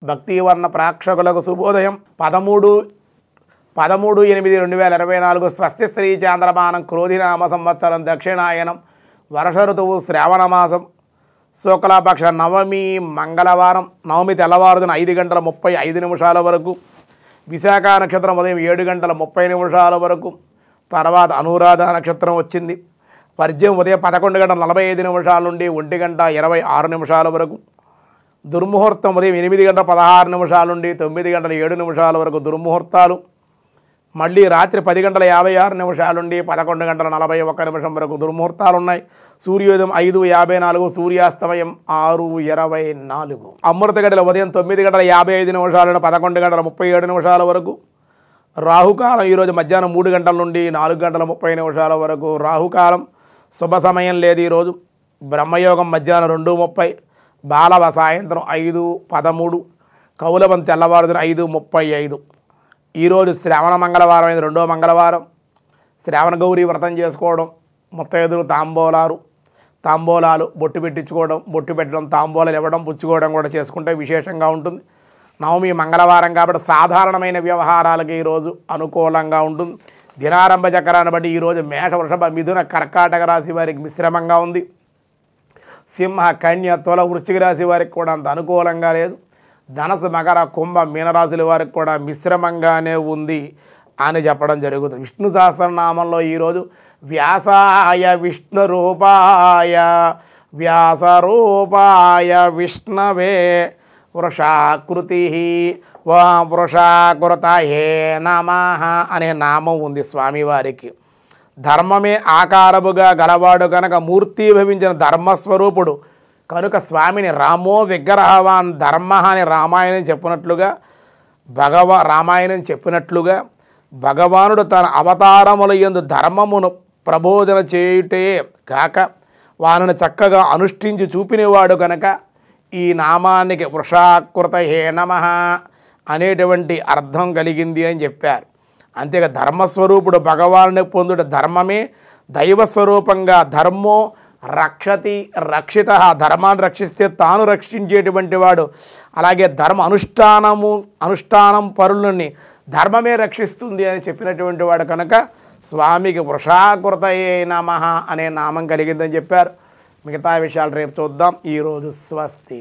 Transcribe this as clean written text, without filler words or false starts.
భక్తివర్ణ ప్రేక్షకులకు శుభోదయం 13/8/2024 స్వస్తి శ్రీ చాంద్రమానం క్రోధినామ సంవత్సరం దక్షిణాయనం వర్ష ఋతువు శ్రావణ మాసం శుక్లపక్ష నవమి మంగళవారం నవమి తెల్లవారుజామున 5:35 వరకు విశాఖ నక్షత్రం ఉదయం 7:30 వరకు తర్వాత అనురాధ నక్షత్రం వచ్చింది వర్జ్యం ఉదయం 11:45 నుండి 1:26 వరకు దుర్ముహూర్తం ఉదయం 8:16 నుండి 9:07 వరకు దుర్ముహూర్తాలు మళ్ళీ రాత్రి 10:56 నుండి 11:41 వరకు దుర్ముహూర్తాలు ఉన్నాయి సూర్యోదయం 5:54 సూర్యాస్తమయం 6:24 అమృత గడిల ఉదయం 9:55 నుండి 11:37 వరకు రాహుకాలం ఈరోజు మధ్యాహ్నం 3 గంటల నుండి 4:30 వరకు రాహుకాలం శుభ సమయం లేదు ఈరోజు బ్రహ్మయోగం మధ్యాహ్నం 2:30 బాలవ సాయంత్రం 5:13 కౌలవం తెల్లవారుజామున 5:35 ఈరోజు శ్రావణ మంగళవారం అనేది 2వ మంగళవారం శ్రావణ గౌరీ వ్రతం చేసుకోవడం ముత్తైదులు తాంబూలాలు బొట్టు పెట్టించుకోవడం బొట్టు పెట్టడం తాంబూలాలు ఇవ్వడం పుచ్చుకోవడం కూడా చేసుకుంటే విశేషంగా ఉంటుంది నవమి మంగళవారం కాబట్టి సాధారణమైన వ్యవహారాలకి ఈరోజు అనుకూలంగా ఉంటుంది దినారంభ చక్రాన్ని బట్టి ఈరోజు మేష వృషభ మిథున కర్కాటక రాశి వారికి మిశ్రమంగా ఉంది సింహ కన్య తుల వృశ్చిక రాశి వారికి కూడా అంత అనుకూలంగా లేదు ధనసు మకర కుంభ మీనరాశుల వారికి కూడా మిశ్రమంగానే ఉంది అని చెప్పడం జరుగుతుంది విష్ణు సహస్రనామంలో ఈరోజు వ్యాసాయ విష్ణు రూపాయ వ్యాసరూపాయ విష్ణవే వృషాకృతి వృషాకృతయే నమః అనే నామం ఉంది స్వామివారికి ధర్మమే ఆకారముగా గలవాడు కనుక మూర్తిభవించిన ధర్మస్వరూపుడు కనుక స్వామిని రామో విగ్రహవాన్ ధర్మ అని రామాయణం చెప్పినట్లుగా భగవానుడు తన అవతారముల యందు ధర్మమును ప్రబోధన చేయుటే కాక వానిని చక్కగా అనుష్ఠించి చూపినవాడు కనుక ఈ నామానికి వృషాకృతయే నమః అనేటువంటి అర్థం కలిగింది అని చెప్పారు అంతేగా ధర్మస్వరూపుడు భగవానుని పొందుట ధర్మమే దైవస్వరూపంగా ధర్మో రక్షతి రక్షిత ధర్మాన్ని రక్షిస్తే తాను రక్షించేటువంటి వాడు అలాగే ధర్మ అనుష్ఠానం పరులని ధర్మమే రక్షిస్తుంది అని చెప్పినటువంటి వాడు కనుక స్వామికి వృషాకృతయే నమః అనే నామం కలిగిందని చెప్పారు మిగతా విషయాలు రేపు చూద్దాం ఈరోజు స్వస్తి